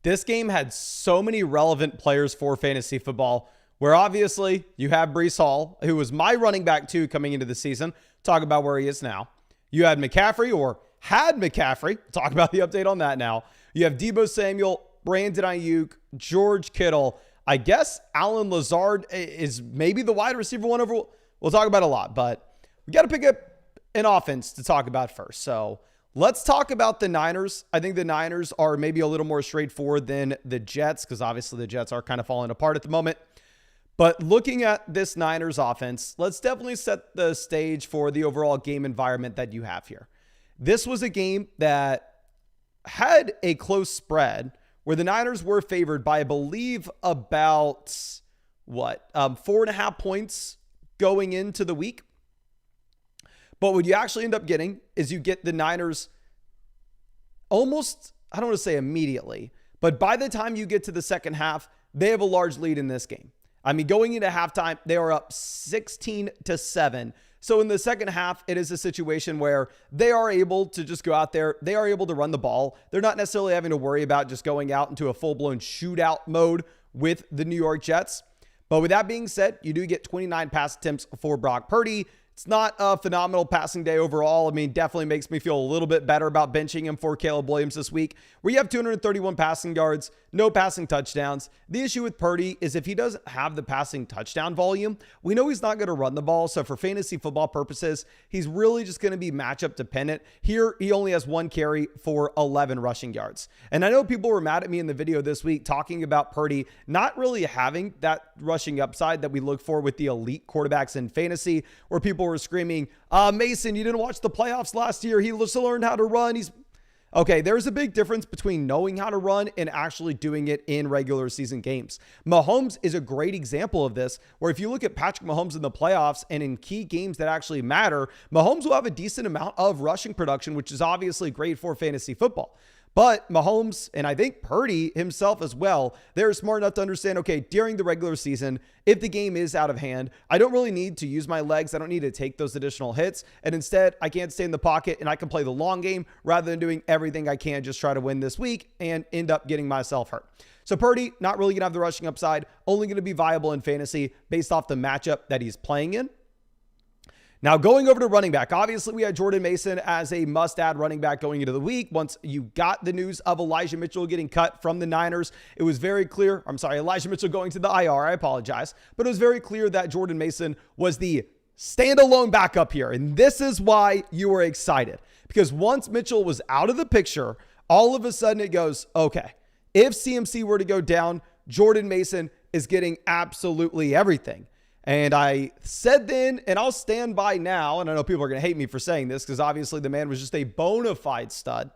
this game had so many relevant players for fantasy football, where obviously you have Breece Hall, who was my running back too coming into the season. Talk about where he is now. You had McCaffrey, or had McCaffrey. Talk about the update on that now. You have Deebo Samuel, Brandon Ayuk, George Kittle. I guess Allen Lazard is maybe the wide receiver one over. We'll talk about a lot, but we got to pick up an offense to talk about first. So let's talk about the Niners. I think the Niners are maybe a little more straightforward than the Jets, because obviously the Jets are kind of falling apart at the moment. But looking at this Niners offense, let's definitely set the stage for the overall game environment that you have here. This was a game that had a close spread where the Niners were favored by, I believe, about 4.5 points going into the week. But what you actually end up getting is you get the Niners almost, I don't want to say immediately, but by the time you get to the second half, they have a large lead in this game. I mean, going into halftime, they are up 16-7. So in the second half, it is a situation where they are able to just go out there. They are able to run the ball. They're not necessarily having to worry about just going out into a full-blown shootout mode with the New York Jets. But with that being said, you do get 29 pass attempts for Brock Purdy. It's not a phenomenal passing day overall. I mean, definitely makes me feel a little bit better about benching him for Caleb Williams this week, where you have 231 passing yards, no passing touchdowns. The issue with Purdy is if he doesn't have the passing touchdown volume, we know he's not going to run the ball. So for fantasy football purposes, he's really just going to be matchup dependent. Here, he only has 1 carry for 11 rushing yards. And I know people were mad at me in the video this week talking about Purdy not really having that rushing upside that we look for with the elite quarterbacks in fantasy, where people were screaming, Mason, you didn't watch the playoffs last year. He just learned how to run. Okay, there's a big difference between knowing how to run and actually doing it in regular season games. Mahomes is a great example of this, where if you look at Patrick Mahomes in the playoffs and in key games that actually matter, Mahomes will have a decent amount of rushing production, which is obviously great for fantasy football. But Mahomes, and I think Purdy himself as well, they're smart enough to understand, okay, during the regular season, if the game is out of hand, I don't really need to use my legs. I don't need to take those additional hits. And instead, I can't stay in the pocket and I can play the long game rather than doing everything I can just try to win this week and end up getting myself hurt. So Purdy, not really going to have the rushing upside, only going to be viable in fantasy based off the matchup that he's playing in. Now, going over to running back, obviously we had Jordan Mason as a must-add running back going into the week. Once you got the news of Elijah Mitchell getting cut from the Niners, it was very clear, Elijah Mitchell going to the IR, I apologize, but it was very clear that Jordan Mason was the standalone backup here. And this is why you were excited, because once Mitchell was out of the picture, all of a sudden it goes, okay, if CMC were to go down, Jordan Mason is getting absolutely everything. And I said then, and I'll stand by now, and I know people are going to hate me for saying this because obviously the man was just a bona fide stud.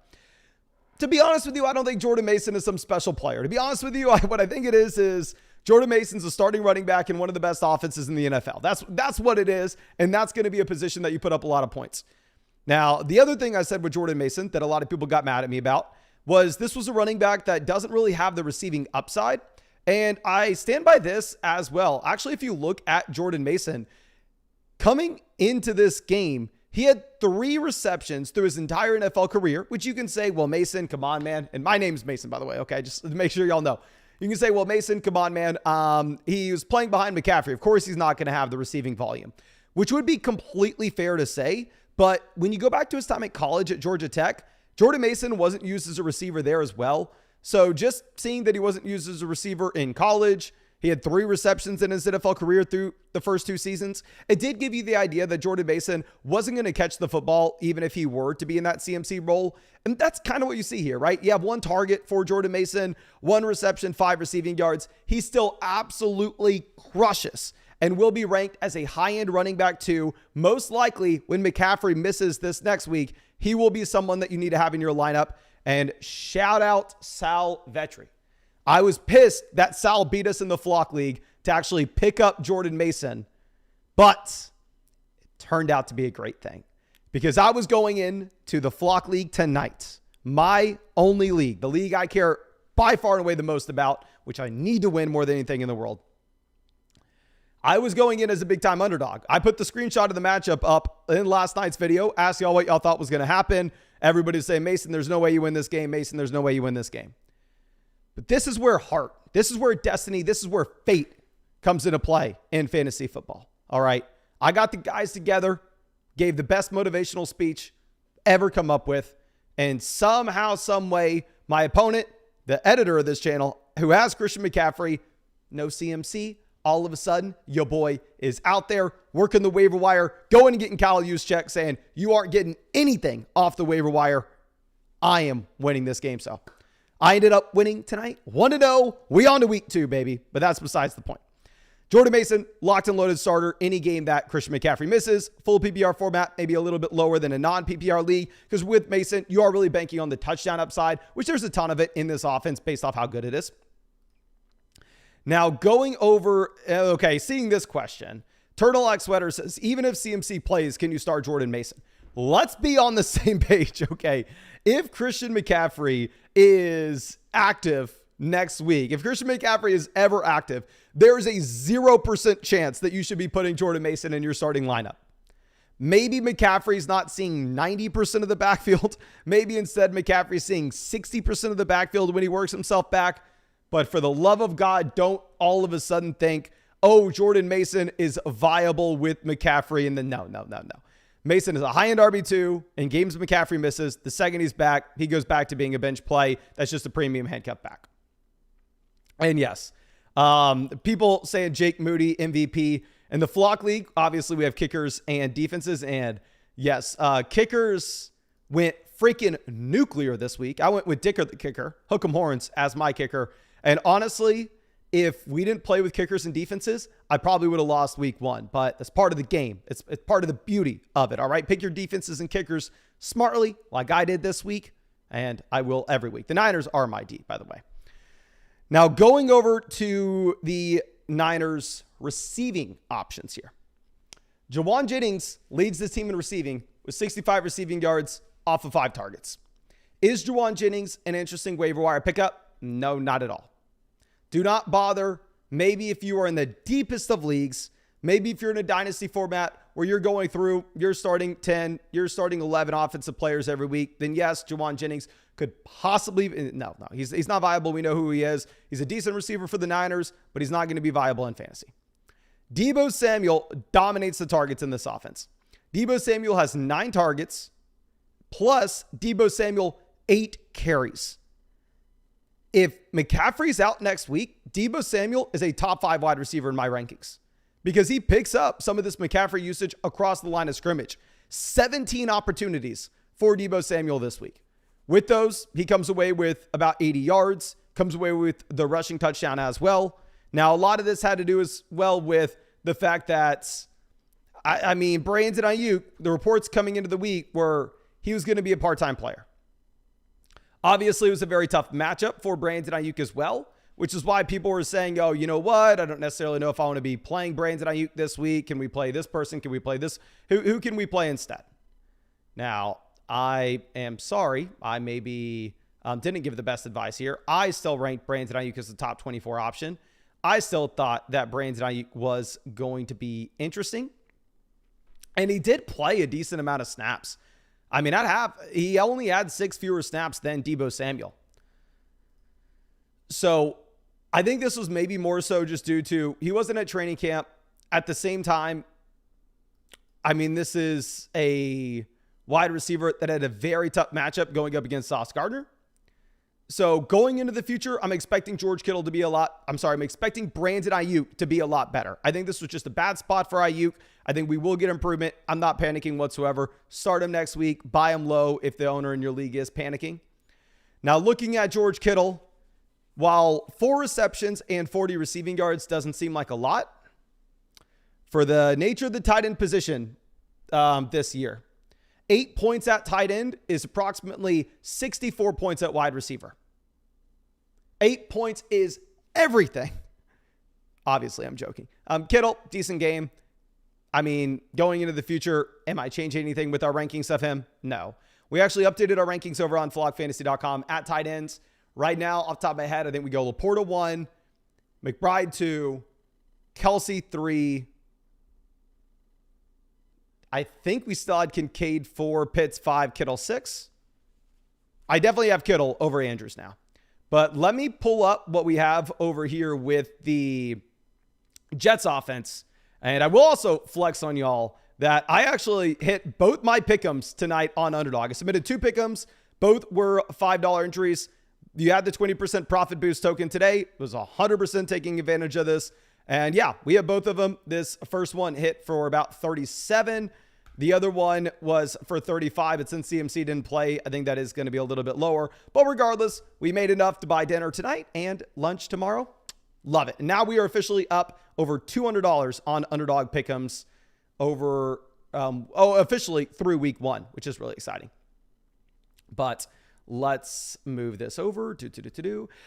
To be honest with you, I don't think Jordan Mason is some special player. To be honest with you, what I think it is Jordan Mason's a starting running back in one of the best offenses in the NFL. That's what it is, and that's going to be a position that you put up a lot of points. Now, the other thing I said with Jordan Mason that a lot of people got mad at me about was this was a running back that doesn't really have the receiving upside. And I stand by this as well. Actually, if you look at Jordan Mason, coming into this game, he had 3 receptions through his entire NFL career, which you can say, well, Mason, come on, man. And my name's Mason, by the way, okay? Just to make sure y'all know. You can say, well, Mason, come on, man. He was playing behind McCaffrey. Of course, he's not going to have the receiving volume, which would be completely fair to say. But when you go back to his time at college at Georgia Tech, Jordan Mason wasn't used as a receiver there as well. So just seeing that he wasn't used as a receiver in college, he had 3 receptions in his NFL career through the first 2 seasons. It did give you the idea that Jordan Mason wasn't going to catch the football even if he were to be in that CMC role. And that's kind of what you see here, right? You have 1 target for Jordan Mason, 1 reception, 5 receiving yards. He still absolutely crushes and will be ranked as a high-end running back too. Most likely when McCaffrey misses this next week, he will be someone that you need to have in your lineup. And shout out Sal Vetri. I was pissed that Sal beat us in the Flock League to actually pick up Jordan Mason, but it turned out to be a great thing because I was going into the Flock League tonight, my only league, the league I care by far and away the most about, which I need to win more than anything in the world. I was going in as a big-time underdog. I put the screenshot of the matchup up in last night's video, asked y'all what y'all thought was going to happen. Everybody's saying, Mason, there's no way you win this game. Mason, there's no way you win this game. But this is where heart, this is where destiny, this is where fate comes into play in fantasy football. All right. I got the guys together, gave the best motivational speech ever come up with. And somehow, some way, my opponent, the editor of this channel, who has Christian McCaffrey, no CMC, all of a sudden, your boy is out there working the waiver wire, going and getting Kyle Juszczyk, saying, you aren't getting anything off the waiver wire. I am winning this game. So I ended up winning tonight. 1-0. We on to week 2, baby. But that's besides the point. Jordan Mason, locked and loaded starter any game that Christian McCaffrey misses. Full PPR format, maybe a little bit lower than a non-PPR league, because with Mason, you are really banking on the touchdown upside, which there's a ton of it in this offense based off how good it is. Now, going over, seeing this question, Turtleneck Sweater says, even if CMC plays, can you start Jordan Mason? Let's be on the same page, okay? If Christian McCaffrey is active next week, if Christian McCaffrey is ever active, there's a 0% chance that you should be putting Jordan Mason in your starting lineup. Maybe McCaffrey's not seeing 90% of the backfield. Maybe instead McCaffrey's seeing 60% of the backfield when he works himself back. But for the love of God, don't all of a sudden think, oh, Jordan Mason is viable with McCaffrey. And then no. Mason is a high-end RB2 in games McCaffrey misses. The second he's back, he goes back to being a bench play. That's just a premium handcuff back. And yes, people saying Jake Moody, MVP. In the Flock League, obviously we have kickers and defenses. And yes, kickers went freaking nuclear this week. I went with Dicker the kicker, Hook 'em Horns as my kicker. And honestly, if we didn't play with kickers and defenses, I probably would have lost week 1. But that's part of the game. It's part of the beauty of it, all right? Pick your defenses and kickers smartly like I did this week, and I will every week. The Niners are my D, by the way. Now, going over to the Niners receiving options here. Juwan Jennings leads this team in receiving with 65 receiving yards off of 5 targets. Is Juwan Jennings an interesting waiver wire pickup? No, not at all. Do not bother. Maybe if you are in the deepest of leagues, maybe if you're in a dynasty format where you're going through, you're starting 10, you're starting 11 offensive players every week, then yes, Juwan Jennings could possibly, no, he's not viable. We know who he is. He's a decent receiver for the Niners, but he's not going to be viable in fantasy. Deebo Samuel dominates the targets in this offense. Deebo Samuel has 9 targets, plus Deebo Samuel 8 carries. If McCaffrey's out next week, Deebo Samuel is a top 5 wide receiver in my rankings because he picks up some of this McCaffrey usage across the line of scrimmage. 17 opportunities for Deebo Samuel this week. With those, he comes away with about 80 yards, comes away with the rushing touchdown as well. Now, a lot of this had to do as well with the fact that, Brandon Ayuk, the reports coming into the week were he was going to be a part-time player. Obviously, it was a very tough matchup for Brandon Ayuk as well, which is why people were saying, oh, you know what? I don't necessarily know if I want to be playing Brandon Ayuk this week. Can we play this person? Can we play this? Who can we play instead? Now, I am sorry. I maybe didn't give the best advice here. I still ranked Brandon Ayuk as the top 24 option. I still thought that Brandon Ayuk was going to be interesting. And he did play a decent amount of snaps. He only had 6 fewer snaps than Deebo Samuel. So I think this was maybe more so just due to he wasn't at training camp. At the same time, this is a wide receiver that had a very tough matchup going up against Sauce Gardner. So going into the future, I'm expecting Brandon Ayuk to be a lot better. I think this was just a bad spot for Ayuk. I think we will get improvement. I'm not panicking whatsoever. Start him next week. Buy him low if the owner in your league is panicking. Now looking at George Kittle, while 4 receptions and 40 receiving yards doesn't seem like a lot, for the nature of the tight end position this year, 8 points at tight end is approximately 64 points at wide receiver. 8 points is everything. Obviously, I'm joking. Kittle, decent game. Going into the future, am I changing anything with our rankings of him? No. We actually updated our rankings over on flockfantasy.com at tight ends. Right now, off the top of my head, I think we go Laporta 1, McBride 2, Kelsey 3. I think we still had Kincaid 4, Pitts 5, Kittle 6. I definitely have Kittle over Andrews now. But let me pull up what we have over here with the Jets offense. And I will also flex on y'all that I actually hit both my pick'ems tonight on Underdog. I submitted 2 pick'ems. Both were $5 entries. You had the 20% profit boost token today. It was 100% taking advantage of this. And yeah, we have both of them. This first one hit for about 37. The other one was for 35. But since CMC didn't play, I think that is going to be a little bit lower. But regardless, we made enough to buy dinner tonight and lunch tomorrow. Love it. And now we are officially up over $200 on Underdog Pick'ems officially through week 1, which is really exciting. But let's move this over.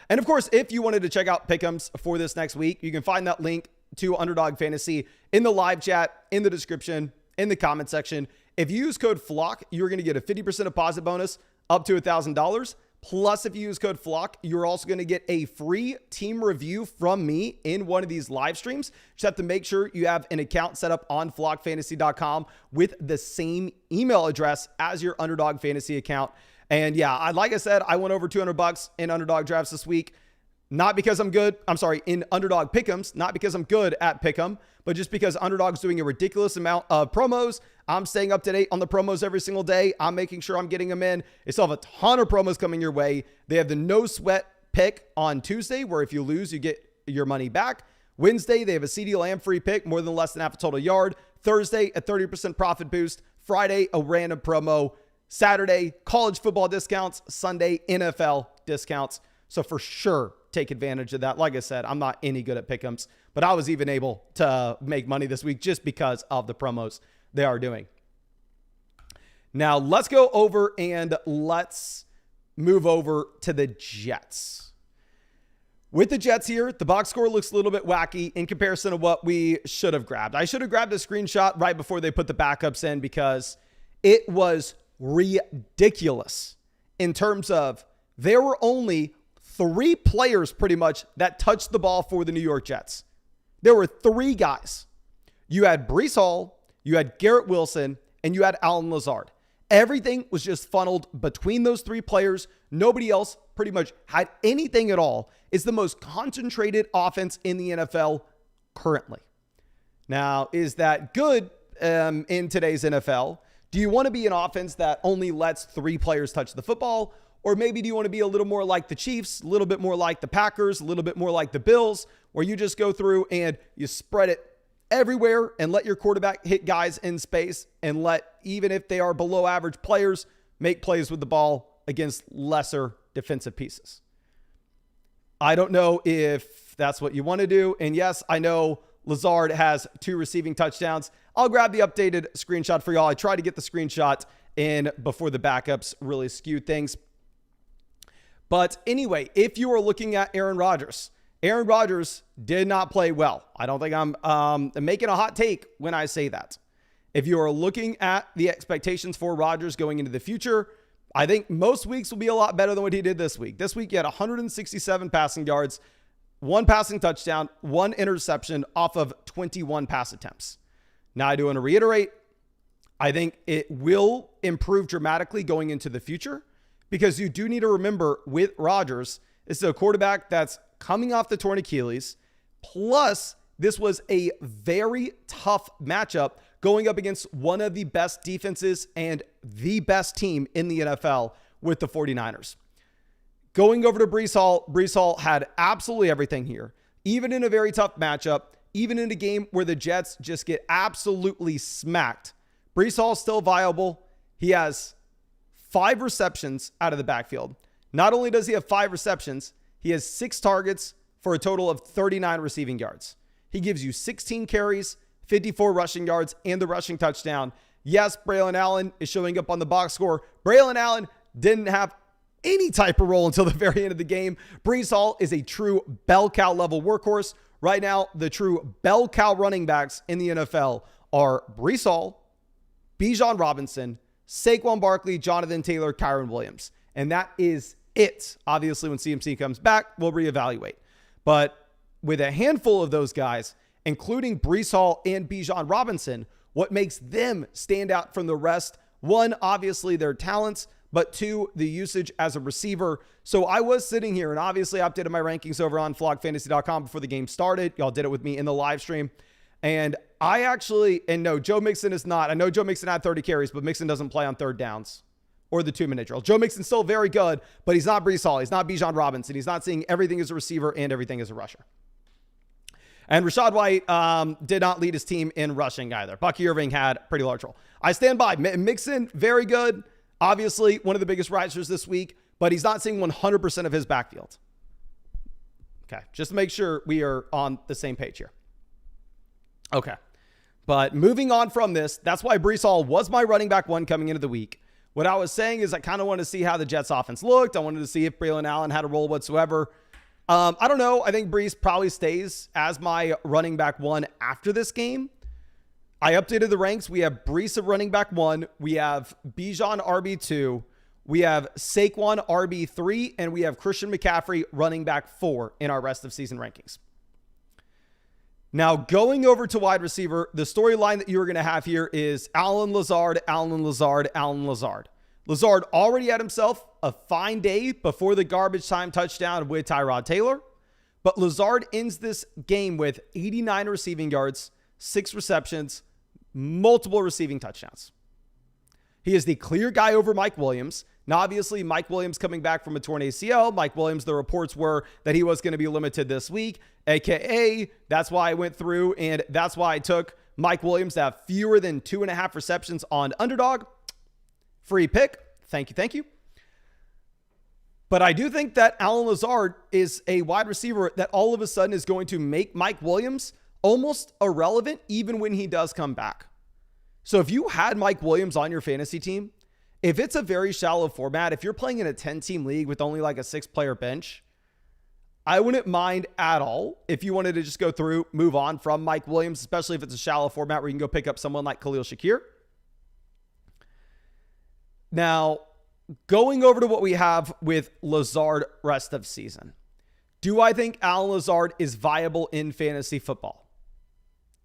And of course, if you wanted to check out Pick'ems for this next week, you can find that link to Underdog Fantasy in the live chat, in the description, in the comment section. If you use code FLOCK, you're going to get a 50% deposit bonus up to $1,000. Plus, if you use code FLOCK, you're also going to get a free team review from me in one of these live streams. Just have to make sure you have an account set up on flockfantasy.com with the same email address as your Underdog Fantasy account. And yeah, like I said, I went over $200 in Underdog drafts this week. Not because I'm good. I'm sorry, in Underdog Pick'ems, not because I'm good at Pick'em, but just because Underdog's doing a ridiculous amount of promos. I'm staying up to date on the promos every single day. I'm making sure I'm getting them in. They still have a ton of promos coming your way. They have the no sweat pick on Tuesday, where if you lose, you get your money back. Wednesday, they have a CeeDee Lamb free pick, more than less than half a total yard. Thursday, a 30% profit boost. Friday, a random promo. Saturday, college football discounts. Sunday, NFL discounts. So for sure, take advantage of that. Like I said, I'm not any good at pick'ems, but I was even able to make money this week just because of the promos they are doing. Now let's go over and let's move over to the Jets. With the Jets here, the box score looks a little bit wacky in comparison to what we should have grabbed. I should have grabbed a screenshot right before they put the backups in because it was ridiculous in terms of there were only 3 players pretty much that touched the ball for the New York Jets. There were 3 guys. You had Breece Hall, you had Garrett Wilson, and you had Allen Lazard. Everything was just funneled between those 3 players. Nobody else pretty much had anything at all. It's the most concentrated offense in the NFL currently. Now, is that good in today's NFL? Do you want to be an offense that only lets 3 players touch the football? Or maybe do you want to be a little more like the Chiefs, a little bit more like the Packers, a little bit more like the Bills, where you just go through and you spread it everywhere and let your quarterback hit guys in space and let, even if they are below average players, make plays with the ball against lesser defensive pieces? I don't know if that's what you want to do. And yes, I know Lazard has 2 receiving touchdowns. I'll grab the updated screenshot for y'all. I tried to get the screenshot in before the backups really skewed things. But anyway, if you are looking at Aaron Rodgers did not play well. I don't think I'm making a hot take when I say that. If you are looking at the expectations for Rodgers going into the future, I think most weeks will be a lot better than what he did this week. This week, he had 167 passing yards, 1 passing touchdown, 1 interception off of 21 pass attempts. Now, I do want to reiterate, I think it will improve dramatically going into the future, because you do need to remember with Rodgers, this is a quarterback that's coming off the torn Achilles. Plus, this was a very tough matchup going up against one of the best defenses and the best team in the NFL with the 49ers. Going over to Breece Hall had absolutely everything here. Even in a very tough matchup, even in a game where the Jets just get absolutely smacked, Breece Hall is still viable. He has 5 receptions out of the backfield. Not only does he have 5 receptions, he has 6 targets for a total of 39 receiving yards. He gives you 16 carries, 54 rushing yards, and the rushing touchdown. Yes, Braylon Allen is showing up on the box score. Braylon Allen didn't have any type of role until the very end of the game. Breece Hall is a true bell cow level workhorse. Right now, the true bell cow running backs in the NFL are Breece Hall, Bijan Robinson, Saquon Barkley, Jonathan Taylor, Kyron Williams. And that is it. Obviously, when CMC comes back, we'll reevaluate. But with a handful of those guys, including Breece Hall and Bijan Robinson, what makes them stand out from the rest? One, obviously their talents, but 2, the usage as a receiver. So I was sitting here, and obviously I updated my rankings over on flogfantasy.com before the game started. Y'all did it with me in the live stream. And I actually, and no, Joe Mixon is not. I know Joe Mixon had 30 carries, but Mixon doesn't play on third downs or the 2-minute drill. Joe Mixon's still very good, but he's not Breece Hall. He's not Bijan Robinson. He's not seeing everything as a receiver and everything as a rusher. And Rachaad White did not lead his team in rushing either. Bucky Irving had a pretty large role. I stand by. Mixon, very good. Obviously, one of the biggest risers this week, but he's not seeing 100% of his backfield. Okay, just to make sure we are on the same page here. Okay, but moving on from this, that's why Breece Hall was my running back 1 coming into the week. What I was saying is I kind of wanted to see how the Jets offense looked. I wanted to see if Braylon Allen had a role whatsoever. I don't know. I think Breece probably stays as my running back 1 after this game. I updated the ranks. We have Breece at running back 1. We have Bijan RB2. We have Saquon RB3. And we have Christian McCaffrey running back 4 in our rest of season rankings. Now, going over to wide receiver, the storyline that you're going to have here is Allen Lazard, Allen Lazard, Allen Lazard. Lazard already had himself a fine day before the garbage time touchdown with Tyrod Taylor. But Lazard ends this game with 89 receiving yards, 6 receptions, multiple receiving touchdowns. He is the clear guy over Mike Williams. Now, obviously, Mike Williams coming back from a torn ACL. Mike Williams, the reports were that he was going to be limited this week, AKA that's why I went through and that's why I took Mike Williams to have fewer than 2.5 receptions on Underdog. Free pick. Thank you. But I do think that Allen Lazard is a wide receiver that all of a sudden is going to make Mike Williams almost irrelevant even when he does come back. So if you had Mike Williams on your fantasy team, if it's a very shallow format, if you're playing in a 10-team league with only like a 6-player bench, I wouldn't mind at all if you wanted to just go through, move on from Mike Williams, especially if it's a shallow format where you can go pick up someone like Khalil Shakir. Now, going over to what we have with Lazard rest of season. Do I think Allen Lazard is viable in fantasy football?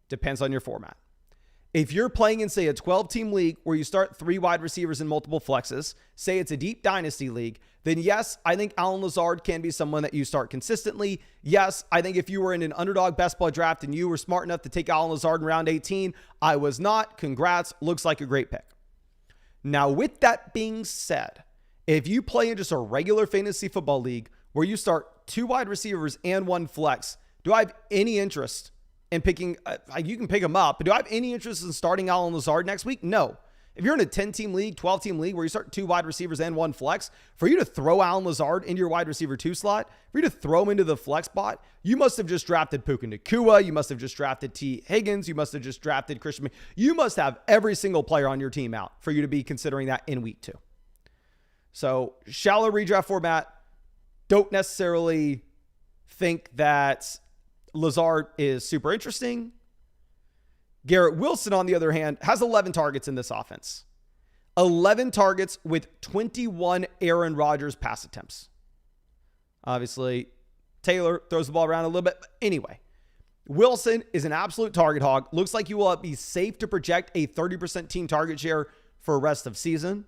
Depends on your format. If you're playing in, say, a 12-team league where you start 3 wide receivers and multiple flexes, say it's a deep dynasty league, then yes, I think Allen Lazard can be someone that you start consistently. Yes, I think if you were in an Underdog Best Ball draft and you were smart enough to take Allen Lazard in round 18, I was not. Congrats. Looks like a great pick. Now, with that being said, if you play in just a regular fantasy football league where you start 2 wide receivers and 1 flex, do I have any interest in picking, you can pick them up, but do I have any interest in starting Allen Lazard next week? No. If you're in a 10-team league, 12-team league where you start 2 wide receivers and 1 flex, for you to throw Allen Lazard into your wide receiver 2 slot, for you to throw him into the flex spot, you must have just drafted Puka Nacua. You must have just drafted T. Higgins. You must have just drafted Christian. You must have every single player on your team out for you to be considering that in week 2. So shallow redraft format, don't necessarily think that Lazard is super interesting. Garrett Wilson, on the other hand, has 11 targets in this offense. 11 targets with 21 Aaron Rodgers pass attempts. Obviously, Taylor throws the ball around a little bit. But anyway, Wilson is an absolute target hog. Looks like you will be safe to project a 30% team target share for the rest of season.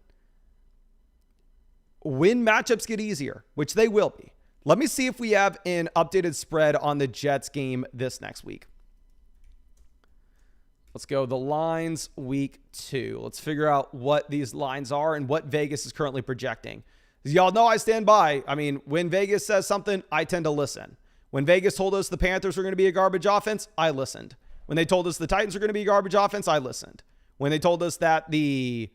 When matchups get easier, which they will be. Let me see if we have an updated spread on the Jets game this next week. Let's go the lines week 2. Let's figure out what these lines are and what Vegas is currently projecting. As y'all know, I stand by. I mean, when Vegas says something, I tend to listen. When Vegas told us the Panthers were going to be a garbage offense, I listened. When they told us the Titans were going to be a garbage offense, I listened. When they told us that the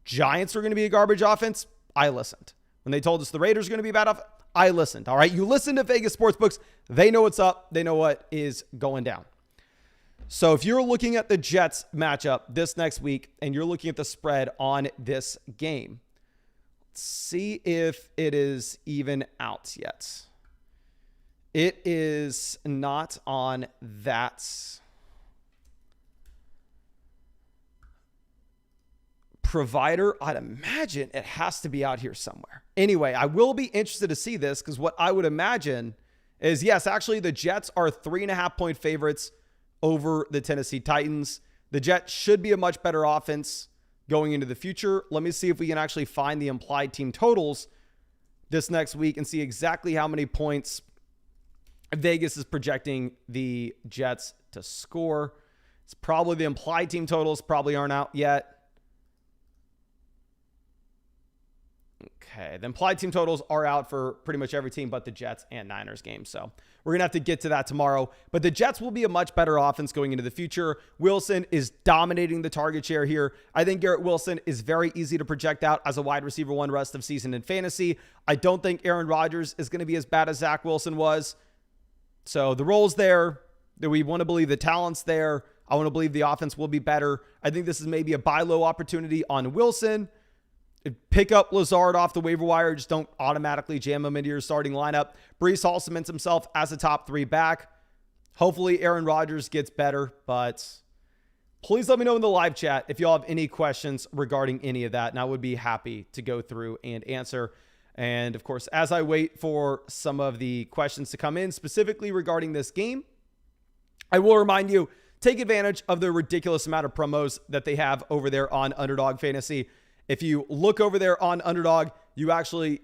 Giants were going to be a garbage offense, I listened. When they told us the Raiders were going to be a bad offense, I listened. All right, you listen to Vegas sportsbooks. They know what's up. They know what is going down. So if you're looking at the Jets matchup this next week and you're looking at the spread on this game, let's see if it is even out yet. It is not on that provider. I'd imagine it has to be out here somewhere. Anyway, I will be interested to see this because what I would imagine is, yes, actually the Jets are 3.5-point favorites over the Tennessee Titans. The Jets should be a much better offense going into the future. Let me see if we can actually find the implied team totals this next week and see exactly how many points Vegas is projecting the Jets to score. It's probably the implied team totals probably aren't out yet. Okay, the implied team totals are out for pretty much every team but the Jets and Niners game. So we're going to have to get to that tomorrow. But the Jets will be a much better offense going into the future. Wilson is dominating the target share here. I think Garrett Wilson is very easy to project out as a wide receiver one rest of season in fantasy. I don't think Aaron Rodgers is going to be as bad as Zach Wilson was. So the role's there. We want to believe the talent's there. I want to believe the offense will be better. I think this is maybe a buy low opportunity on Wilson. Pick up Lazard off the waiver wire. Just don't automatically jam him into your starting lineup. Breece Hall cements himself as a top 3 back. Hopefully Aaron Rodgers gets better, but please let me know in the live chat if y'all have any questions regarding any of that, and I would be happy to go through and answer. And of course, as I wait for some of the questions to come in specifically regarding this game, I will remind you, take advantage of the ridiculous amount of promos that they have over there on Underdog Fantasy. If you look over there on Underdog, you actually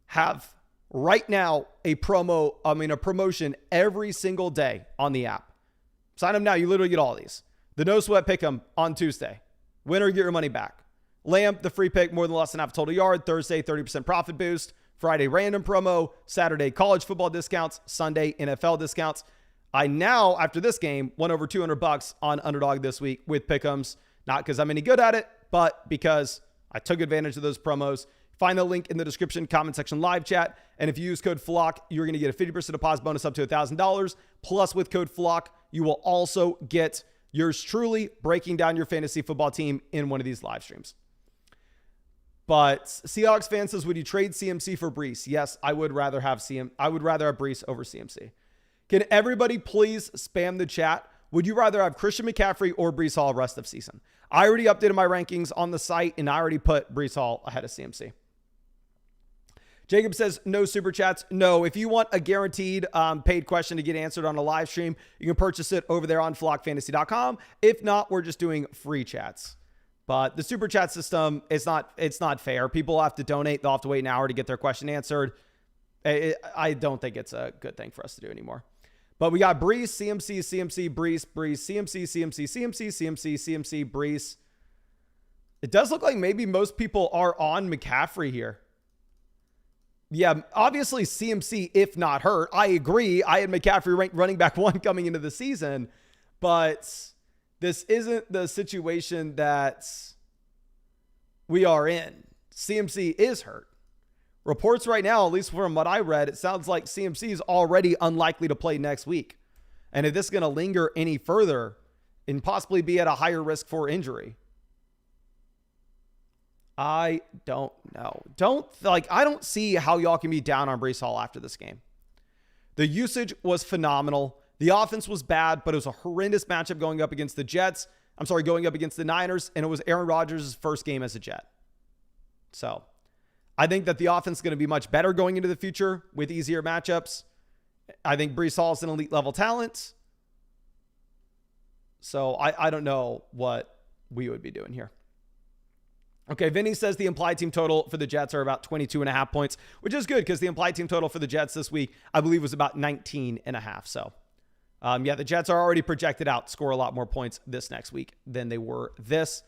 have right now a promotion every single day on the app. Sign up now. You literally get all these. The No Sweat Pick'em on Tuesday. Winner, get your money back. Lamb, the free pick, more than less than half a total yard. Thursday, 30% profit boost. Friday, random promo. Saturday, college football discounts. Sunday, NFL discounts. I now, after this game, won over $200 on Underdog this week with Pick'ems. Not because I'm any good at it, but because I took advantage of those promos. Find the link in the description, comment section, live chat. And if you use code FLOCK, you're going to get a 50% deposit bonus up to $1,000. Plus, with code FLOCK, you will also get yours truly breaking down your fantasy football team in one of these live streams. But Seahawks fan says, would you trade CMC for Breece? Yes, I would rather have Breece over CMC. Can everybody please spam the chat? Would you rather have Christian McCaffrey or Breece Hall rest of season? I already updated my rankings on the site, and I already put Breece Hall ahead of CMC. Jacob says, no super chats. No, if you want a guaranteed paid question to get answered on a live stream, you can purchase it over there on flockfantasy.com. If not, we're just doing free chats. But the super chat system, it's not fair. People have to donate. They'll have to wait an hour to get their question answered. I don't think it's a good thing for us to do anymore. But we got Breece, CMC, Breece, CMC, Breece. It does look like maybe most people are on McCaffrey here. Yeah, obviously CMC, if not hurt. I agree. I had McCaffrey ranked running back 1 coming into the season. But this isn't the situation that we are in. CMC is hurt. Reports right now, at least from what I read, it sounds like CMC is already unlikely to play next week. And if this is going to linger any further and possibly be at a higher risk for injury, I don't know. I don't see how y'all can be down on Breece Hall after this game. The usage was phenomenal. The offense was bad, but it was a horrendous matchup going up against the Niners, and it was Aaron Rodgers' first game as a Jet. So I think that the offense is going to be much better going into the future with easier matchups. I think Breece Hall is an elite level talent. So I don't know what we would be doing here. Okay, Vinny says the implied team total for the Jets are about 22.5 points, which is good because the implied team total for the Jets this week, I believe, was about 19.5. So, the Jets are already projected out to score a lot more points this next week than they were this.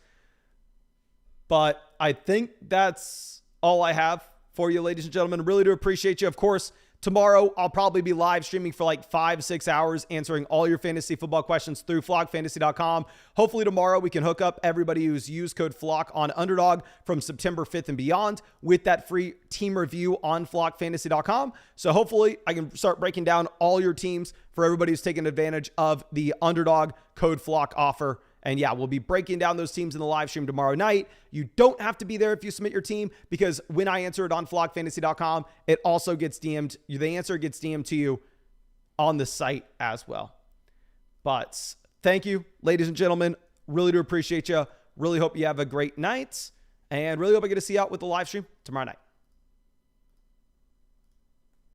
But I think that's all I have for you, ladies and gentlemen. Really do appreciate you. Of course, tomorrow I'll probably be live streaming for like 5-6 hours, answering all your fantasy football questions through flockfantasy.com. Hopefully tomorrow we can hook up everybody who's used code FLOCK on Underdog from September 5th and beyond with that free team review on flockfantasy.com. So hopefully I can start breaking down all your teams for everybody who's taking advantage of the Underdog code FLOCK offer. And yeah, we'll be breaking down those teams in the live stream tomorrow night. You don't have to be there if you submit your team, because when I answer it on flockfantasy.com, it also gets DM'd. The answer gets DM'd to you on the site as well. But thank you, ladies and gentlemen. Really do appreciate you. Really hope you have a great night, and really hope I get to see you out with the live stream tomorrow night.